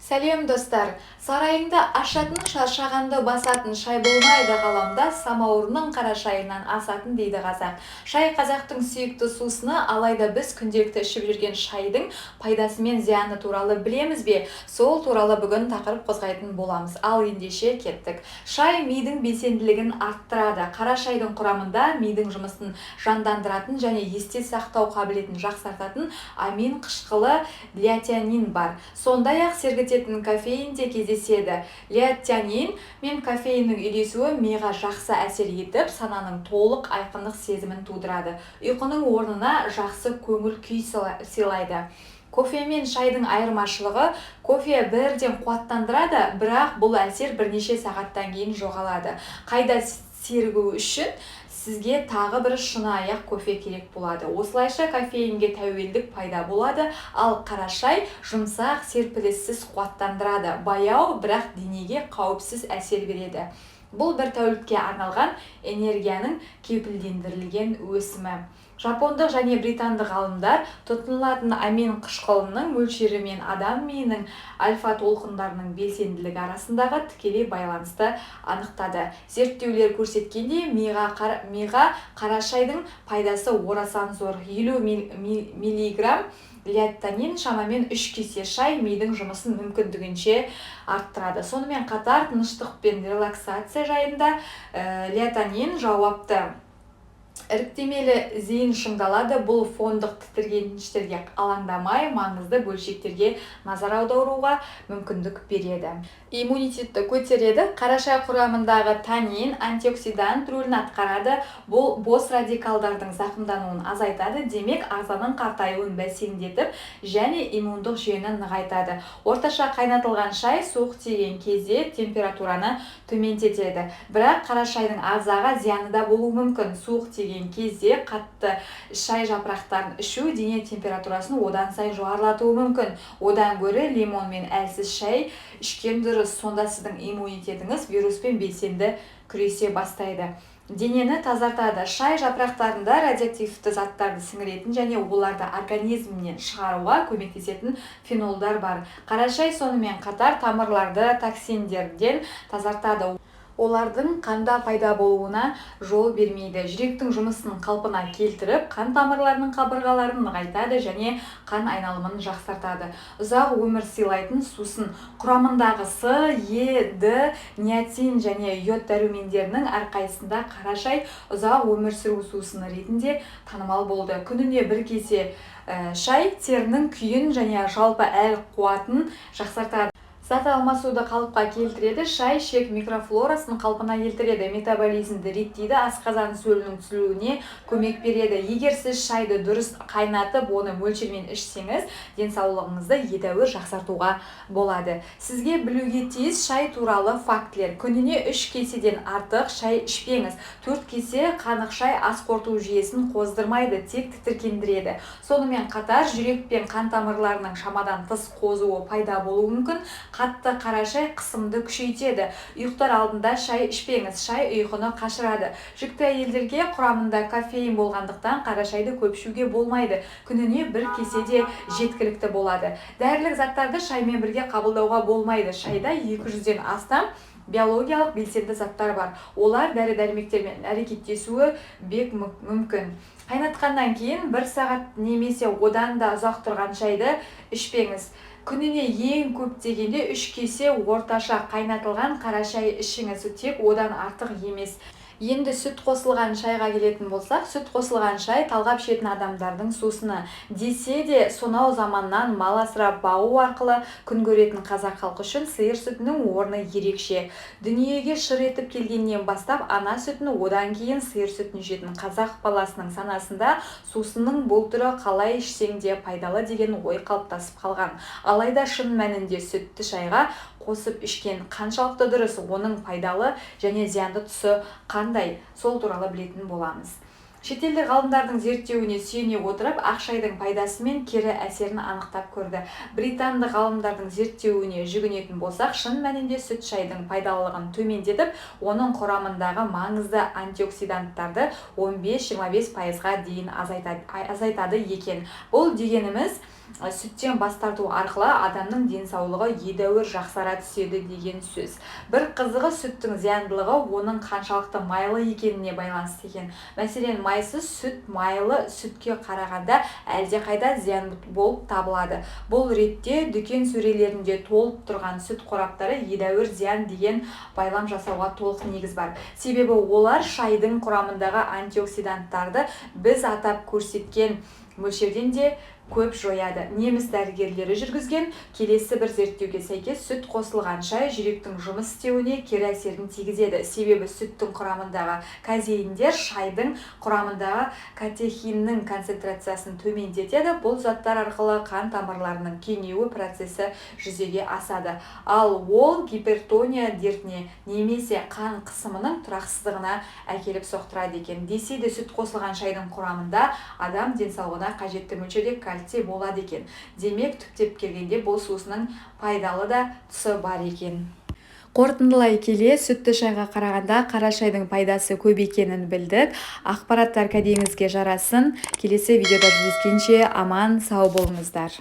Сәлем достар, сарайыңда ашатын шаршағанды басатын шай болмайды ғаламда, самауырынның қара шайынан асатын дейді қазақ. Шай қазақтың сүйікті сусыны, алайда біз күнделікті ішіп жүрген шайдың пайдасы мен зияны туралы білеміз бе? Сол туралы бүгін тақырып қозғайтын боламыз. Ал ендеше кеттік. Шай мидың белсенділігін арттырады. Қара шайдың құрамында мидың жұмысын жандандыратын және есте сақтау қабілетін жақсартатын амин қышқылы леотианин бар. Сондай-ақ сергітетін кофеин де кездеседі. Леотианин мен кофеиннің үйлесуі миға жақсы әсер етіп, сананың толық айқындық сезімін тудырады. Ұйқының орнына жақсы көңіл күй сыйлайды. Кофе мен шайдың айырмашылығы: кофе бірден қуаттандырады, бірақ бұл әсер бірнеше сағаттан кейін жоғалады. Қайда сергу үшін сізге тағы бір шыны-аяқ кофе керек болады. Осылайша кофеинге тәуелдік пайда болады, ал қара шай жұмсақ, серпіліссіз қуаттандырады. Баяу, бірақ денеге қауіпсіз әсер береді. Бұл бір тәулікке арналған энергияның кепілдендірілген өсімі. Жапондық және британдық ғалымдар тұтынылатын амин қышқылының мөлшері мен адам миының альфа толқындарының белсенділігі арасындағы тікелей байланысты анықтады. Зерттеулер көрсеткендей, миға қара шайдың пайдасы орасан зор. 50 миллиграмм леотианин шамамен 3 кесе шай мидың жұмысын мүмкіндігінше арттырады. Сонымен қатар, тыныштық пен релаксация жайында леотианин жауапты. Іріктемелі зейін шыңдалады. Бұл фондық тітіргеніштерге алаңдамай, маңызды бөлшектерге назар аударуға мүмкіндік береді. Иммунитетті көтереді. Қара шай құрамындағы танин антиоксидант рөлін атқарады. Бұл бос радикалдардың зақымдануын азайтады, демек ағзаның қартаюын бәсеңдетіп және иммундық жүйені нығайтады. Орташа қайнатылған шай суық тиген кезде температураны төмендетеді. Бірақ қара шайдың ағзаға зияны да болуы мүмкін. Суық тиген кезде қатты шай жапырақтарын ішу дене температурасын одан сайын жоғарылатуы мүмкін. Одан гөрі лимон мен әлсіз шай ішкен дұрыс. Сонда сіздің иммунитетіңіз вируспен белсенді күресе бастайды. Денені тазартады. Шай жапырақтарында радиоактивті заттарды сіңіретін және оларды организмнен шығаруға көмектесетін фенолдар бар. Қара шай сонымен қатар тамырларды токсиндерден тазартады. Олардың қанда пайда болуына жол бермейді. Жүректің жұмысын қалпына келтіріп, қан тамырларының қабырғаларын нығайтады және қан айналымын жақсартады. Ұзақ өмір сыйлайтын сусын. Құрамындағы С, Е, Д, ниацин және йод дәрумендерінің әрқайсында қара шай ұзақ өмір сүру сусыны ретінде танымал болды. Күніне бір кесе шай терінің күйін және жалпы әл қуатын жақсартады. Зат алмасуды қалыпқа келтіреді. Шай ішек микрофлорасын қалпына келтіреді, метаболизмді реттейді, асқазан сөлінің түзілуіне көмек береді. Егер сіз шайды дұрыс қайнатып, оны мөлшермен ішсеңіз, денсаулығыңызды едәуір жақсартуға болады. Сізге білуге тиіс шай туралы фактілер. Күніне 3 кеседен артық шай ішпеңіз. 4 кесе қанық шай ас қорыту жүйесін қоздырмайды, тек тітіркендіреді. Сонымен қатар, жүрек пен қан тамырларының шамадан тыс қозуы пайда болуы мүмкін. Қатты қара шай қысымды күшейтеді. Ұйықтар алдында шай ішпеңіз. Шай ұйқыны қашырады. Жүкті әйелдерге құрамында кофеин болғандықтан қара шайды көп ішуге болмайды. Күніне 1 кесе де жеткілікті болады. Дәрілік заттарды шаймен бірге қабылдауға болмайды. Шайда 200-ден астам биологиялық белсенді заттар бар. Олар дәрі-дәрмектермен әрекеттесуі бек мүмкін. Қайнатқаннан кейін 1 сағат немесе одан да ұзақ тұрған шайды ішпеңіз. Күніне ең көп дегенде 3 кесе орташа қайнатылған қара шай ішіңіз, тек одан артық емес. Енді сүт қосылған шайға келетін болсақ, сүт қосылған шай талғап ішетін адамдардың сусыны. Десе де, сонау заманнан мал асырап бағу арқылы күн көретін қазақ халқы үшін сиыр сүтінің орны ерекше. Дүниеге шыр етіп келгеннен бастап ана сүтін, одан кейін сиыр сүтін жетін қазақ баласының санасында сусынның бұл түрі қалай ішсең де пайдалы деген ой қалыптасып қалған. Алайда шын мәнінде сүтті шайға қосып ішкен қаншалықты дұрыс, оның пайдалы және зиянды тұсы қандай, сол туралы білетін боламыз. Шетелдік ғалымдардың зерттеуіне сүйене отырып, ақ шайдың пайдасы мен кері әсерін анықтап көрді. Британдық ғалымдардың зерттеуіне жүгінетін болсақ, шын мәнінде сүт шайдың пайдалылығын төмендетіп, оның құрамындағы маңызды антиоксиданттарды 15-25%-ға дейін азайтады екен. Бұл дегеніміз сүттен бас тарту арқылы адамның денсаулығы едәуір жақсара түседі деген сөз. Бір қызығы сүттің зияндылығы оның қаншалықты майлы екеніне байланысты екен. Мәселен, майсыз сүт майлы сүтке қарағанда әлдеқайда зиян болып табылады. Бұл ретте дүкен сөрелерінде толып тұрған сүт қораптары едәуір зиян деген байлам жасауға толық негіз бар. Себебі олар шайдың құрамындағы антиоксиданттарды біз атап көрсеткен мөлшерден де көп жояды. Неміс дәрігерлері жүргізген келесі бір зерттеуге сәйкес сүт қосылған шай жүректің жұмыс істеуіне кері әсерін тигізеді. Себебі сүттің құрамындағы казеиндер шайдың құрамындағы катехиннің концентрациясын төмендетеді. Бұл заттар арқылы қан тамырларының кеңеюі процесі жүзеге асады. Ал ол гипертония дертіне немесе қан қысымының тұрақсыздығына әкеліп соқтырады екен. Десе де сүт қосылған шайдың құрамында адам денсаулығына қажетті мөлшерде кальций болады екен. Демек, түптеп келгенде бұл сусынның пайдалы да тұсы бар екен. Қорытындылай келе, сүтті шайға қарағанда қара шайдың пайдасы көп екенін білдік. Ақпараттар кәдеңізге жарасын. Келесі видеода жүздескенше аман сау болыңыздар.